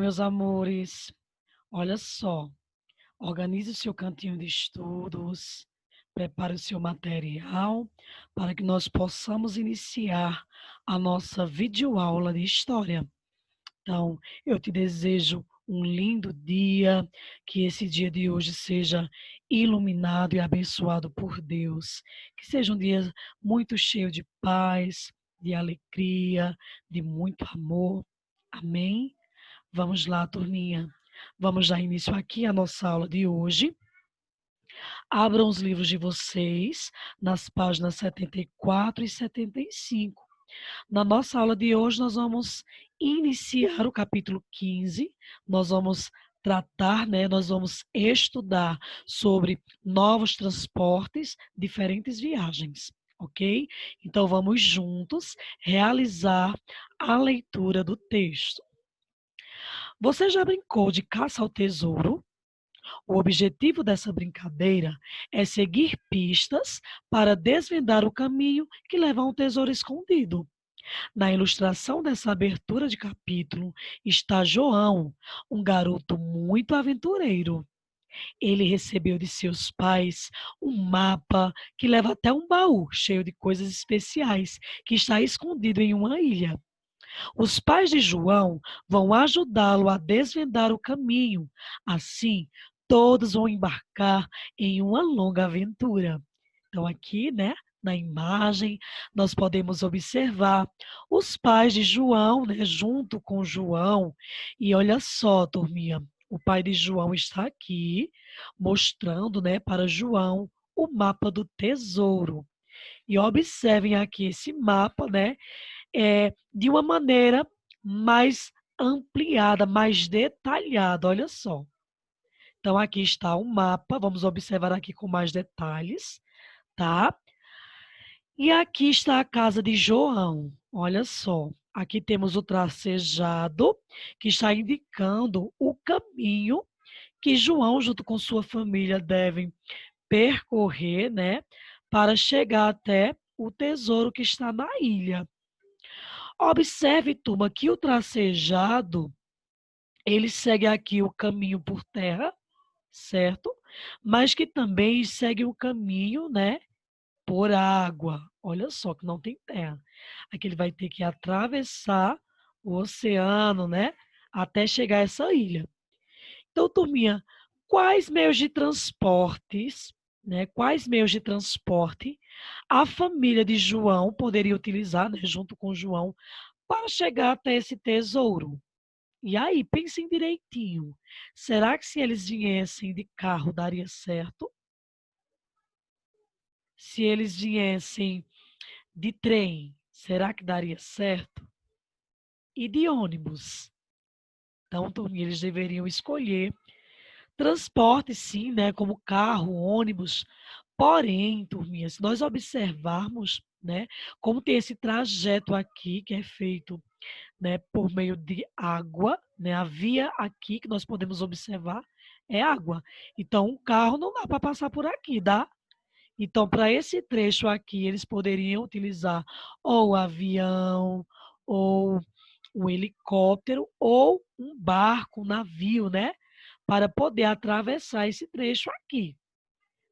meus amores. Olha só, organize o seu cantinho de estudos, prepare o seu material para que nós possamos iniciar a nossa videoaula de história. Então, eu te desejo um lindo dia, que esse dia de hoje seja iluminado e abençoado por Deus, que seja um dia muito cheio de paz, de alegria, de muito amor. Amém? Vamos lá, turminha. Vamos dar início aqui à nossa aula de hoje. Abram os livros de vocês nas páginas 74 e 75. Na nossa aula de hoje, nós vamos iniciar o capítulo 15. Nós vamos tratar, nós vamos estudar sobre novos transportes, diferentes viagens, ok? Então, vamos juntos realizar a leitura do texto. Você já brincou de caça ao tesouro? O objetivo dessa brincadeira é seguir pistas para desvendar o caminho que leva a um tesouro escondido. Na ilustração dessa abertura de capítulo está João, um garoto muito aventureiro. Ele recebeu de seus pais um mapa que leva até um baú cheio de coisas especiais que está escondido em uma ilha. Os pais de João vão ajudá-lo a desvendar o caminho. Assim, todos vão embarcar em uma longa aventura. Então, aqui, na imagem, nós podemos observar os pais de João, junto com João. E olha só, turminha, o pai de João está aqui mostrando, para João o mapa do tesouro. E observem aqui esse mapa, de uma maneira mais ampliada, mais detalhada. Olha só. Então, aqui está o mapa. Vamos observar aqui com mais detalhes, tá? E aqui está a casa de João. Olha só. Aqui temos o tracejado, que está indicando o caminho que João, junto com sua família, devem percorrer, para chegar até o tesouro que está na ilha. Observe, turma, que o tracejado, ele segue aqui o caminho por terra, certo? Mas que também segue o caminho, por água. Olha só que não tem terra. Aqui ele vai ter que atravessar o oceano, até chegar a essa ilha. Então, turminha, quais meios de transportes, quais meios de transporte a família de João poderia utilizar, junto com João, para chegar até esse tesouro? E aí, pensem direitinho. Será que se eles viessem de carro daria certo? Se eles viessem de trem, será que daria certo? E de ônibus? Então, turminha, eles deveriam escolher transporte, sim, como carro, ônibus. Porém, turminha, se nós observarmos, como tem esse trajeto aqui que é feito, por meio de água, a via aqui que nós podemos observar é água. Então, um carro não dá para passar por aqui, dá? Então, para esse trecho aqui, eles poderiam utilizar ou o avião, ou um helicóptero, ou um barco, um navio, para poder atravessar esse trecho aqui,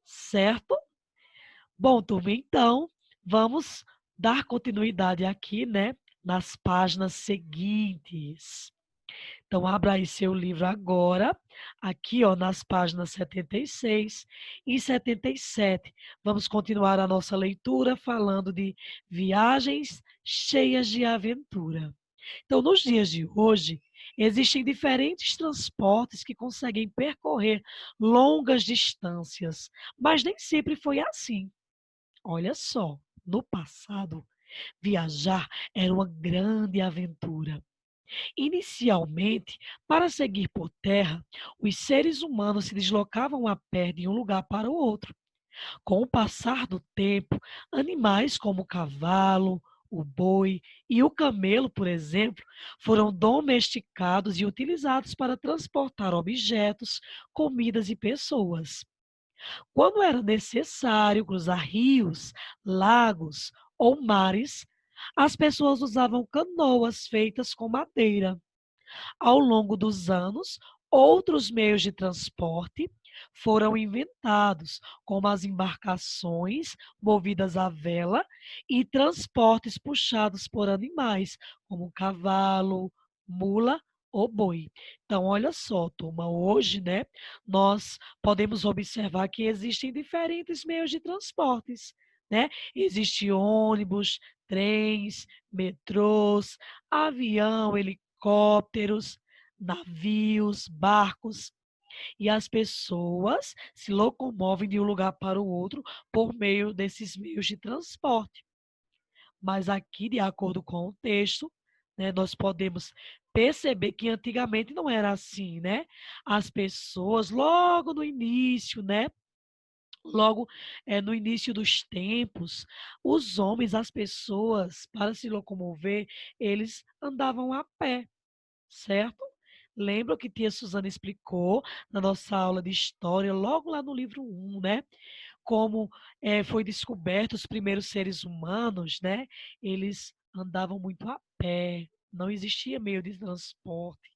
certo? Bom, turma, então, vamos dar continuidade aqui, nas páginas seguintes. Então, abra aí seu livro agora, aqui, ó, nas páginas 76 e 77. Vamos continuar a nossa leitura falando de viagens cheias de aventura. Então, nos dias de hoje, existem diferentes transportes que conseguem percorrer longas distâncias, mas nem sempre foi assim. Olha só, no passado, viajar era uma grande aventura. Inicialmente, para seguir por terra, os seres humanos se deslocavam a pé de um lugar para o outro. Com o passar do tempo, animais como o cavalo, o boi e o camelo, por exemplo, foram domesticados e utilizados para transportar objetos, comidas e pessoas. Quando era necessário cruzar rios, lagos ou mares, as pessoas usavam canoas feitas com madeira. Ao longo dos anos, outros meios de transporte foram inventados, como as embarcações movidas à vela e transportes puxados por animais, como cavalo, mula ou boi. Então, olha só, turma, hoje, né, nós podemos observar que existem diferentes meios de transportes, né? Existe ônibus, trens, metrôs, avião, helicópteros, navios, barcos, e as pessoas se locomovem de um lugar para o outro por meio desses meios de transporte. Mas aqui, de acordo com o texto, né, nós podemos perceber que antigamente não era assim, né? As pessoas, logo no início, né? Logo no início dos tempos, os homens, as pessoas, para se locomover, eles andavam a pé, certo? Lembra que tia Suzana explicou na nossa aula de história, logo lá no livro 1, né? Como foi descoberto os primeiros seres humanos, né? Eles andavam muito a pé, não existia meio de transporte.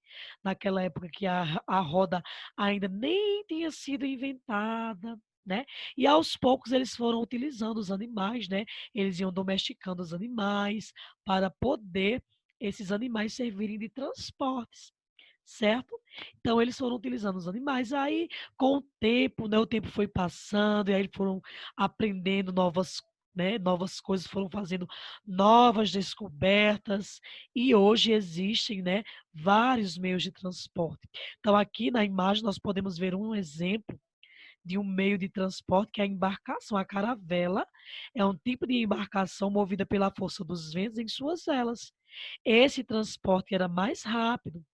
Naquela época que a roda ainda nem tinha sido inventada, né? E aos poucos eles foram utilizando os animais, né? Eles iam domesticando os animais para poder esses animais servirem de transportes, certo? Então eles foram utilizando os animais. Aí, com o tempo, né, o tempo foi passando e aí foram aprendendo novas coisas, foram fazendo novas descobertas e hoje existem, né, vários meios de transporte. Então aqui na imagem nós podemos ver um exemplo de um meio de transporte que é a embarcação, a caravela, é um tipo de embarcação movida pela força dos ventos em suas velas. Esse transporte era mais rápido,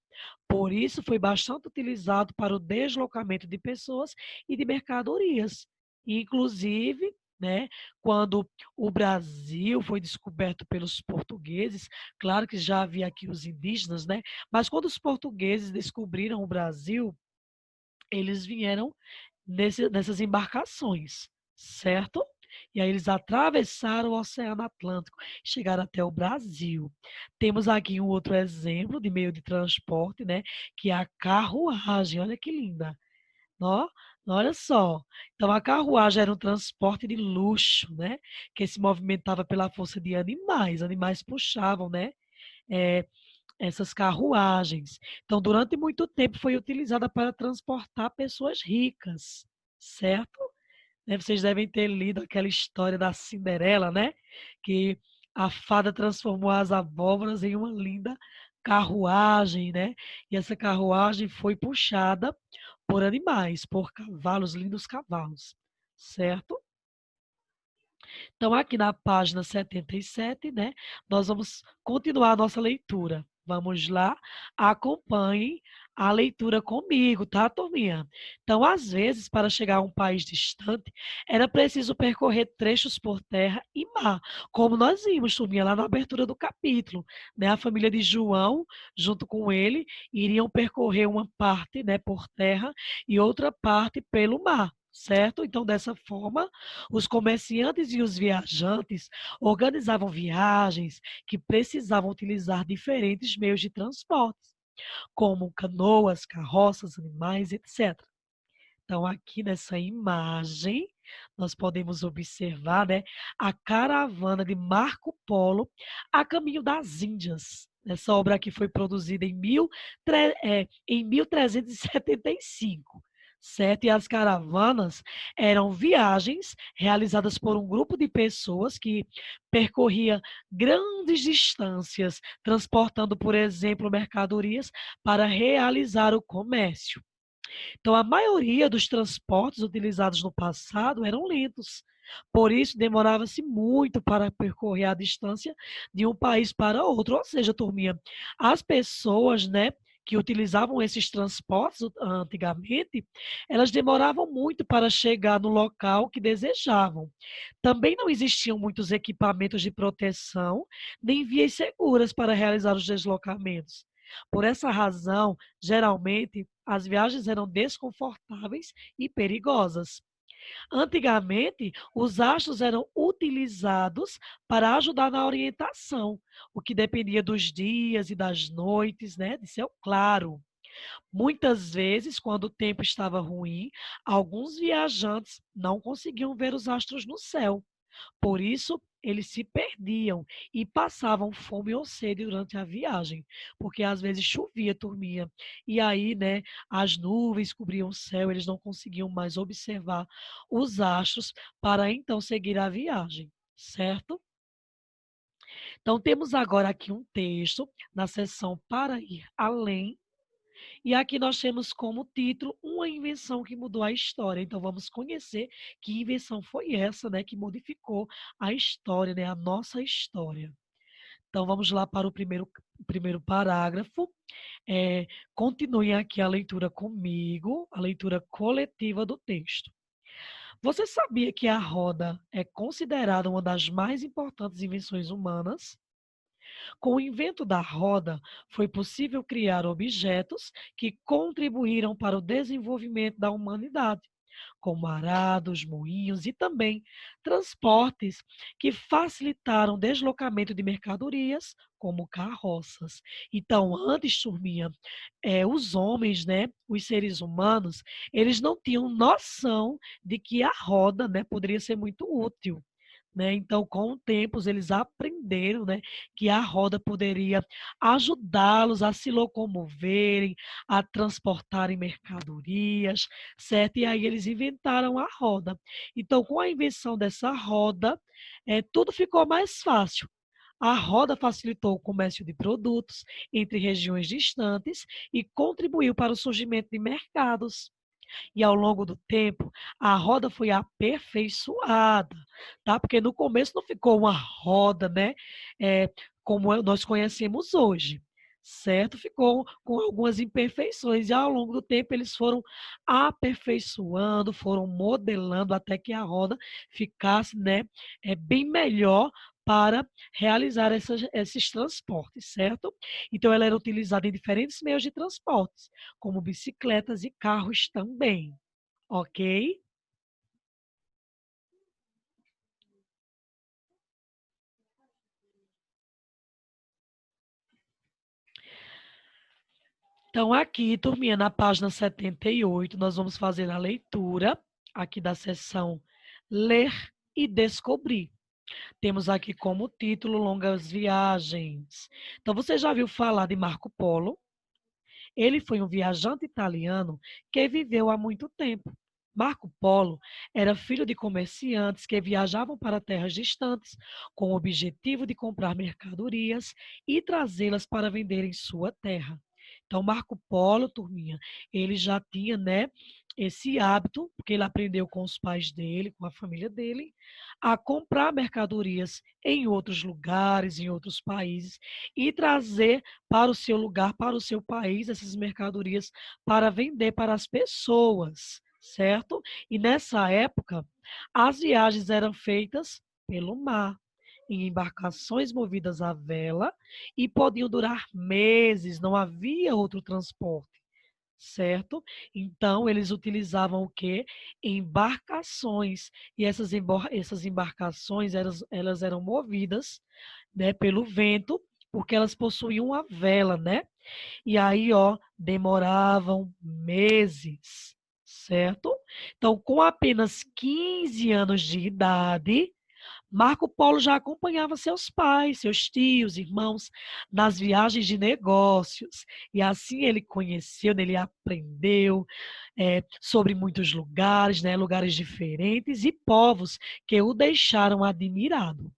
por isso, foi bastante utilizado para o deslocamento de pessoas e de mercadorias. Inclusive, né, quando o Brasil foi descoberto pelos portugueses, claro que já havia aqui os indígenas, né, mas quando os portugueses descobriram o Brasil, eles vieram nessas embarcações, certo? E aí eles atravessaram o Oceano Atlântico, chegaram até o Brasil. Temos aqui um outro exemplo de meio de transporte, né? Que é a carruagem. Olha que linda. Ó, olha só. Então a carruagem era um transporte de luxo, né? Que se movimentava pela força de animais. Animais puxavam, né? eh, essas carruagens. Então, durante muito tempo foi utilizada para transportar pessoas ricas, certo? Né, vocês devem ter lido aquela história da Cinderela, né? Que a fada transformou as abóboras em uma linda carruagem, né? E essa carruagem foi puxada por animais, por cavalos, lindos cavalos, certo? Então, aqui na página 77, né, nós vamos continuar a nossa leitura. Vamos lá, acompanhe a leitura comigo, tá, turminha? Então, às vezes, para chegar a um país distante, era preciso percorrer trechos por terra e mar, como nós vimos, turminha, lá na abertura do capítulo, né? A família de João, junto com ele, iriam percorrer uma parte, né, por terra e outra parte pelo mar, certo? Então, dessa forma, os comerciantes e os viajantes organizavam viagens que precisavam utilizar diferentes meios de transporte, como canoas, carroças, animais, etc. Então, aqui nessa imagem, nós podemos observar, né, a caravana de Marco Polo a caminho das Índias. Essa obra aqui foi produzida em 1375, certo? E as caravanas eram viagens realizadas por um grupo de pessoas que percorria grandes distâncias, transportando, por exemplo, mercadorias para realizar o comércio. Então, a maioria dos transportes utilizados no passado eram lentos. Por isso, demorava-se muito para percorrer a distância de um país para outro. Ou seja, turminha, as pessoas, né, que utilizavam esses transportes antigamente, elas demoravam muito para chegar no local que desejavam. Também não existiam muitos equipamentos de proteção, nem vias seguras para realizar os deslocamentos. Por essa razão, geralmente, as viagens eram desconfortáveis e perigosas. Antigamente, os astros eram utilizados para ajudar na orientação, o que dependia dos dias e das noites, né, de céu claro. Muitas vezes, quando o tempo estava ruim, alguns viajantes não conseguiam ver os astros no céu. Por isso, eles se perdiam e passavam fome ou sede durante a viagem, porque às vezes chovia, turminha, e aí, né, as nuvens cobriam o céu, eles não conseguiam mais observar os astros para então seguir a viagem, certo? Então, temos agora aqui um texto na seção Para ir além, e aqui nós temos como título uma invenção que mudou a história. Então vamos conhecer que invenção foi essa, né, que modificou a história, né, a nossa história. Então vamos lá para o primeiro parágrafo. Continuem aqui a leitura comigo, a leitura coletiva do texto. Você sabia que a roda é considerada uma das mais importantes invenções humanas? Com o invento da roda, foi possível criar objetos que contribuíram para o desenvolvimento da humanidade, como arados, moinhos e também transportes que facilitaram o deslocamento de mercadorias, como carroças. Então, antes, turminha, os homens, né, os seres humanos, eles não tinham noção de que a roda, né, poderia ser muito útil. Né? Então, com o tempo, eles aprenderam, né, que a roda poderia ajudá-los a se locomoverem, a transportarem mercadorias, certo? E aí eles inventaram a roda. Então, com a invenção dessa roda, tudo ficou mais fácil. A roda facilitou o comércio de produtos entre regiões distantes e contribuiu para o surgimento de mercados. E ao longo do tempo, a roda foi aperfeiçoada, tá? Porque no começo não ficou uma roda, né? Como nós conhecemos hoje, certo? Ficou com algumas imperfeições e ao longo do tempo eles foram aperfeiçoando, foram modelando até que a roda ficasse, né? Bem melhor para realizar esses transportes, certo? Então, ela era utilizada em diferentes meios de transportes, como bicicletas e carros também, ok? Então, aqui, turminha, na página 78, nós vamos fazer a leitura aqui da seção Ler e Descobrir. Temos aqui como título Longas Viagens. Então, você já viu falar de Marco Polo? Ele foi um viajante italiano que viveu há muito tempo. Marco Polo era filho de comerciantes que viajavam para terras distantes com o objetivo de comprar mercadorias e trazê-las para vender em sua terra. Então, Marco Polo, turminha, ele já tinha, né, esse hábito, porque ele aprendeu com os pais dele, com a família dele, a comprar mercadorias em outros lugares, em outros países e trazer para o seu lugar, para o seu país, essas mercadorias para vender para as pessoas, certo? E nessa época, as viagens eram feitas pelo mar, em embarcações movidas à vela e podiam durar meses, não havia outro transporte. Certo? Então, eles utilizavam o quê? Embarcações. E essas embarcações, elas eram movidas, né, pelo vento, porque elas possuíam uma vela, né? E aí, ó, demoravam meses, certo? Então, com apenas 15 anos de idade, Marco Polo já acompanhava seus pais, seus tios, irmãos nas viagens de negócios. E assim ele conheceu, ele aprendeu sobre muitos lugares, né, lugares diferentes e povos que o deixaram admirado.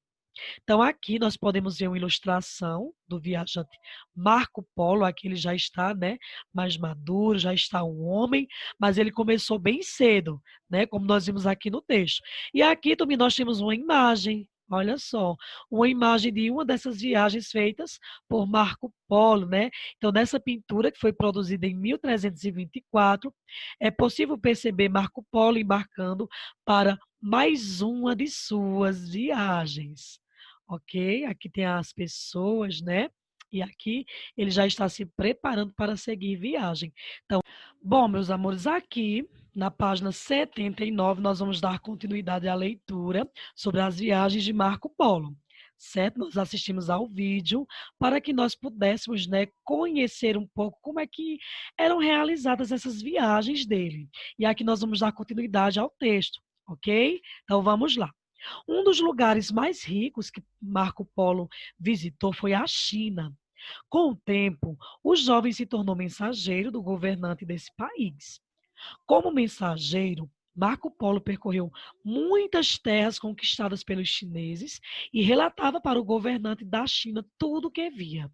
Então, aqui nós podemos ver uma ilustração do viajante Marco Polo. Aqui ele já está, né, mais maduro, já está um homem, mas ele começou bem cedo, né, como nós vimos aqui no texto. E aqui também nós temos uma imagem. Olha só, uma imagem de uma dessas viagens feitas por Marco Polo, né? Então, nessa pintura que foi produzida em 1324, é possível perceber Marco Polo embarcando para mais uma de suas viagens. Ok? Aqui tem as pessoas, né? E aqui ele já está se preparando para seguir viagem. Então, bom, meus amores, aqui Na página 79, nós vamos dar continuidade à leitura sobre as viagens de Marco Polo. Certo? Nós assistimos ao vídeo para que nós pudéssemos, né, conhecer um pouco como é que eram realizadas essas viagens dele. E aqui nós vamos dar continuidade ao texto, ok? Então vamos lá. Um dos lugares mais ricos que Marco Polo visitou foi a China. Com o tempo, o jovem se tornou mensageiro do governante desse país. Como mensageiro, Marco Polo percorreu muitas terras conquistadas pelos chineses e relatava para o governante da China tudo o que via.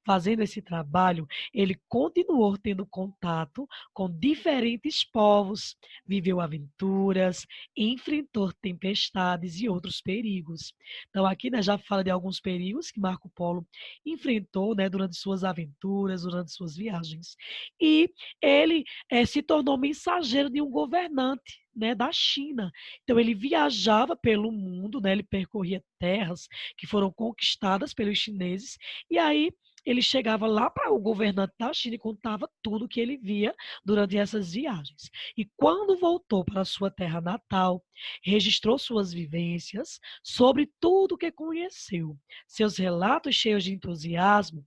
Fazendo esse trabalho, ele continuou tendo contato com diferentes povos, viveu aventuras, enfrentou tempestades e outros perigos. Então, aqui, né, já fala de alguns perigos que Marco Polo enfrentou, né, durante suas aventuras, durante suas viagens. E ele se tornou mensageiro de um governante, né, da China. Então ele viajava pelo mundo, né, ele percorria terras que foram conquistadas pelos chineses, e aí ele chegava lá para o governante da China e contava tudo que ele via durante essas viagens. E quando voltou para a sua terra natal, registrou suas vivências sobre tudo que conheceu. Seus relatos cheios de entusiasmo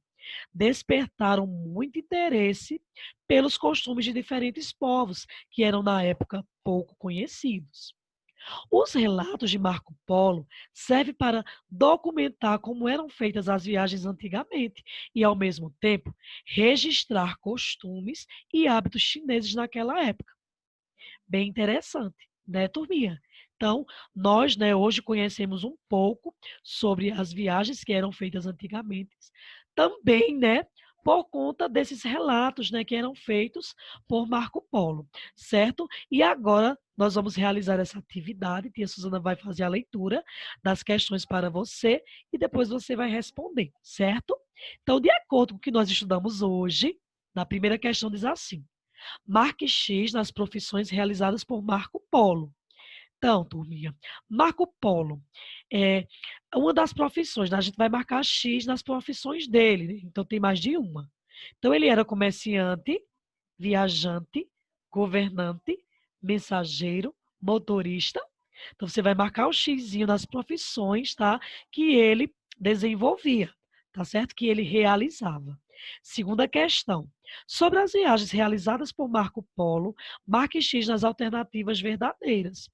despertaram muito interesse pelos costumes de diferentes povos que eram na época pouco conhecidos. Os relatos de Marco Polo servem para documentar como eram feitas as viagens antigamente e, ao mesmo tempo, registrar costumes e hábitos chineses naquela época. Bem interessante, né, turminha? Então, nós, né, hoje conhecemos um pouco sobre as viagens que eram feitas antigamente, também, né, por conta desses relatos, né, que eram feitos por Marco Polo, certo? E agora nós vamos realizar essa atividade, tia Suzana vai fazer a leitura das questões para você e depois você vai responder, certo? Então, de acordo com o que nós estudamos hoje, na primeira questão diz assim: marque X nas profissões realizadas por Marco Polo. Então, turminha, Marco Polo é uma das profissões, né? A gente vai marcar X nas profissões dele, né? Então tem mais de uma. Então ele era comerciante, viajante, governante, mensageiro, motorista. Então você vai marcar o xizinho nas profissões, tá? Que ele desenvolvia, tá certo? Que ele realizava. Segunda questão. Sobre as viagens realizadas por Marco Polo, marque X nas alternativas verdadeiras.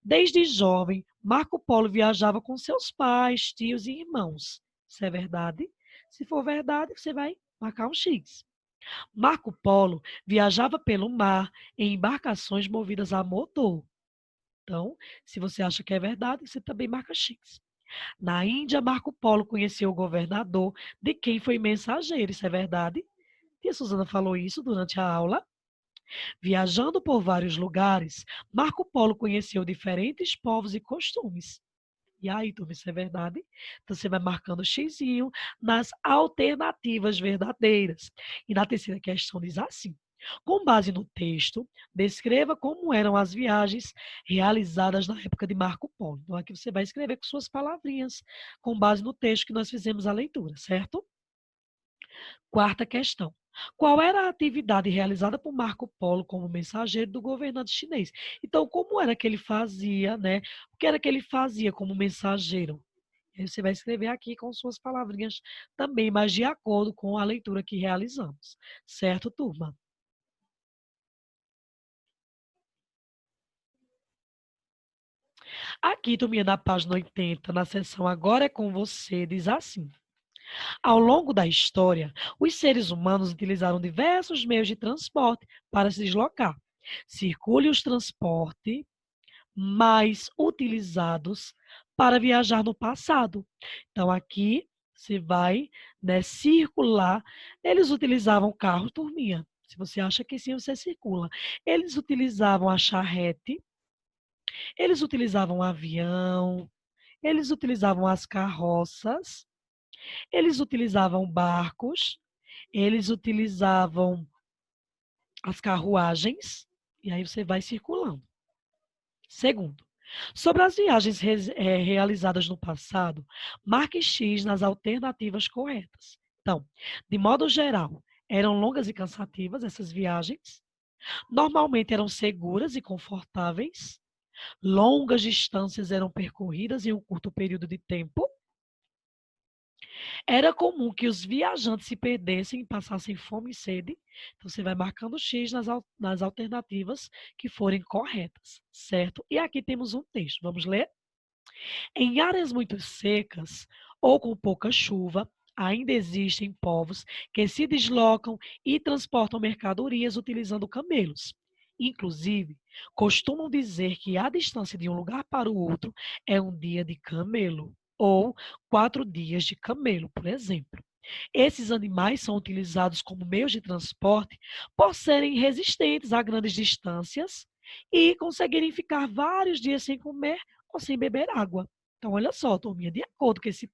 Desde jovem, Marco Polo viajava com seus pais, tios e irmãos. Isso é verdade? Se for verdade, você vai marcar um X. Marco Polo viajava pelo mar em embarcações movidas a motor. Então, se você acha que é verdade, você também marca X. Na Índia, Marco Polo conheceu o governador de quem foi mensageiro. Isso é verdade? Tia Suzana falou isso durante a aula. Viajando por vários lugares, Marco Polo conheceu diferentes povos e costumes. E aí, turma, isso é verdade? Então, você vai marcando xizinho nas alternativas verdadeiras. E na terceira questão diz assim: com base no texto, descreva como eram as viagens realizadas na época de Marco Polo. Então, aqui você vai escrever com suas palavrinhas, com base no texto que nós fizemos a leitura, certo? Quarta questão. Qual era a atividade realizada por Marco Polo como mensageiro do governante chinês? Então, como era que ele fazia, né? O que era que ele fazia como mensageiro? Aí você vai escrever aqui com suas palavrinhas também, mas de acordo com a leitura que realizamos. Certo, turma? Aqui, turminha, na página 80, na seção Agora é com você, diz assim: ao longo da história, os seres humanos utilizaram diversos meios de transporte para se deslocar. Circule os transportes mais utilizados para viajar no passado. Então, aqui você vai, né, circular. Eles utilizavam carro, turminha. Se você acha que sim, você circula. Eles utilizavam a charrete, eles utilizavam o avião, eles utilizavam as carroças, eles utilizavam barcos, eles utilizavam as carruagens, e aí você vai circulando. Segundo, sobre as viagens realizadas no passado, marque X nas alternativas corretas. Então, de modo geral, eram longas e cansativas essas viagens. Normalmente eram seguras e confortáveis. Longas distâncias eram percorridas em um curto período de tempo. Era comum que os viajantes se perdessem e passassem fome e sede. Então, você vai marcando X nas alternativas que forem corretas, certo? E aqui temos um texto. Vamos ler? Em áreas muito secas ou com pouca chuva, ainda existem povos que se deslocam e transportam mercadorias utilizando camelos. Inclusive, costumam dizer que a distância de um lugar para o outro é um dia de camelo, ou 4 dias de camelo, por exemplo. Esses animais são utilizados como meios de transporte por serem resistentes a grandes distâncias e conseguirem ficar vários dias sem comer ou sem beber água. Então, olha só, turminha, de acordo com esse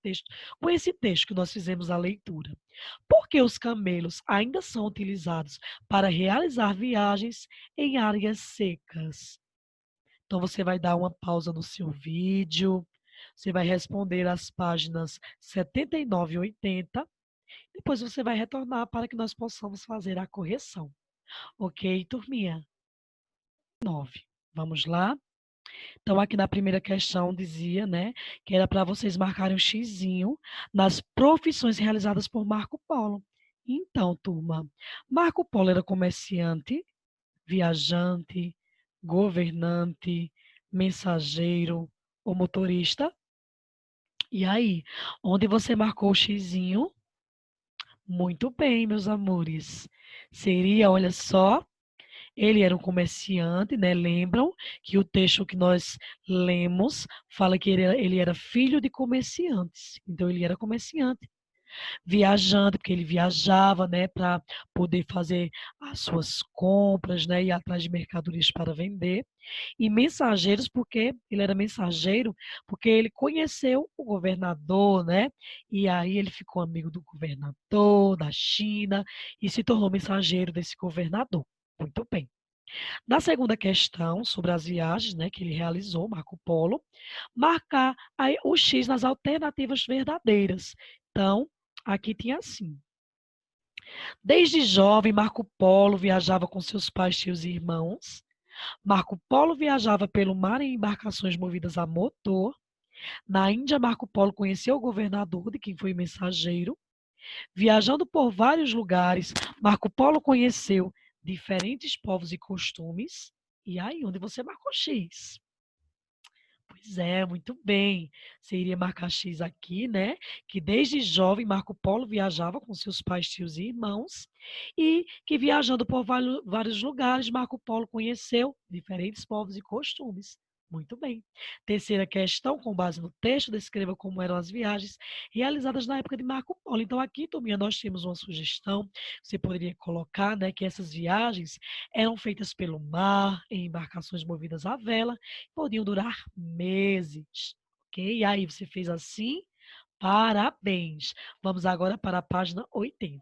texto que nós fizemos a leitura, por que os camelos ainda são utilizados para realizar viagens em áreas secas? Então, você vai dar uma pausa no seu vídeo, você vai responder as páginas 79 e 80, depois você vai retornar para que nós possamos fazer a correção. Ok, turminha? 9. Vamos lá? Então, aqui na primeira questão dizia, né, que era para vocês marcarem um xizinho nas profissões realizadas por Marco Polo. Então, turma, Marco Polo era comerciante, viajante, governante, mensageiro ou motorista? E aí, onde você marcou o xizinho? Muito bem, meus amores. Seria, olha só, ele era um comerciante, né? Lembram que o texto que nós lemos fala que ele era filho de comerciantes. Então, ele era comerciante, viajante, porque ele viajava, né, para poder fazer as suas compras, né, ir atrás de mercadorias para vender. E mensageiros, porque ele era mensageiro, porque ele conheceu o governador, né? E aí ele ficou amigo do governador da China e se tornou mensageiro desse governador. Muito bem. Na segunda questão, sobre as viagens, né, que ele realizou, Marco Polo, marcar aí o X nas alternativas verdadeiras. Então, aqui tinha assim. Desde jovem, Marco Polo viajava com seus pais, tios e irmãos. Marco Polo viajava pelo mar em embarcações movidas a motor. Na Índia, Marco Polo conheceu o governador, de quem foi mensageiro. Viajando por vários lugares, Marco Polo conheceu diferentes povos e costumes. E aí, onde você marcou X? Pois é, muito bem. Você iria marcar X aqui, né? Que desde jovem Marco Polo viajava com seus pais, tios e irmãos, e que viajando por vários lugares, Marco Polo conheceu diferentes povos e costumes. Muito bem. Terceira questão, com base no texto, descreva como eram as viagens realizadas na época de Marco Polo. Então, aqui, Tominha, nós temos uma sugestão. Você poderia colocar, né, que essas viagens eram feitas pelo mar, em embarcações movidas à vela, podiam durar meses, ok? E aí, você fez assim? Parabéns! Vamos agora para a página 80.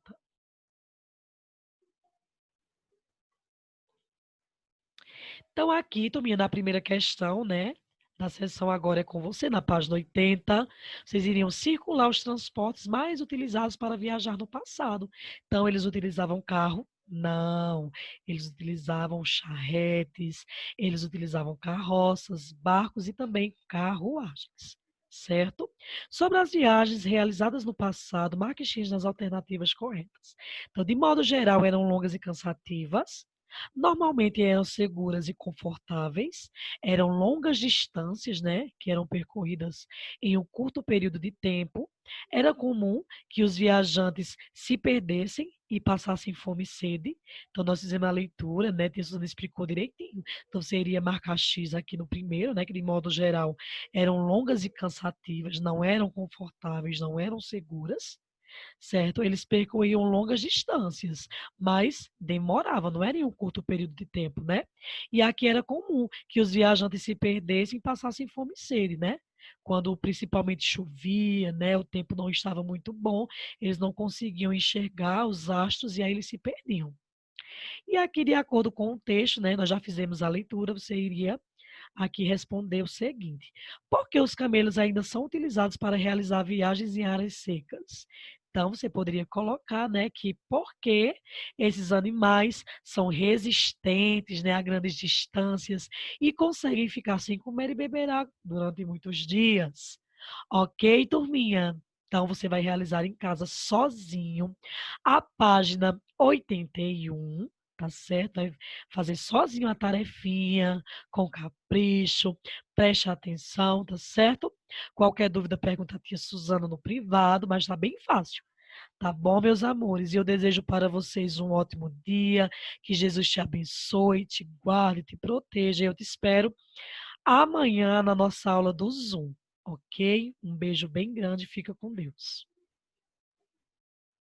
Então, aqui, Tominha, na primeira questão, né? Da sessão agora é com você, na página 80. Vocês iriam circular os transportes mais utilizados para viajar no passado. Então, eles utilizavam carro? Não. Eles utilizavam charretes, eles utilizavam carroças, barcos e também carruagens. Certo? Sobre as viagens realizadas no passado, marque X nas alternativas corretas. Então, de modo geral, eram longas e cansativas. Normalmente eram seguras e confortáveis, eram longas distâncias, né, que eram percorridas em um curto período de tempo. Era comum que os viajantes se perdessem e passassem fome e sede. Então, nós fizemos a leitura, né, Tessuana explicou direitinho. Então, seria marcar X aqui no primeiro, né, que de modo geral eram longas e cansativas, não eram confortáveis, não eram seguras, certo? Eles percorriam longas distâncias, mas demorava, não era em um curto período de tempo, né? E aqui era comum que os viajantes se perdessem e passassem fome e sede, né? Quando principalmente chovia, né, o tempo não estava muito bom, eles não conseguiam enxergar os astros e aí eles se perdiam. E aqui, de acordo com o texto, né, nós já fizemos a leitura, você iria aqui responder o seguinte: por que os camelos ainda são utilizados para realizar viagens em áreas secas? Então, você poderia colocar, né, que porque esses animais são resistentes, né, a grandes distâncias e conseguem ficar sem comer e beber água durante muitos dias. Ok, turminha? Então, você vai realizar em casa sozinho a página 81, tá certo? Vai fazer sozinho a tarefinha, com capricho, preste atenção, tá certo? Qualquer dúvida, pergunta a tia Suzana no privado, mas tá bem fácil. Tá bom, meus amores? E eu desejo para vocês um ótimo dia, que Jesus te abençoe, te guarde, te proteja. Eu te espero amanhã na nossa aula do Zoom, ok? Um beijo bem grande, fica com Deus.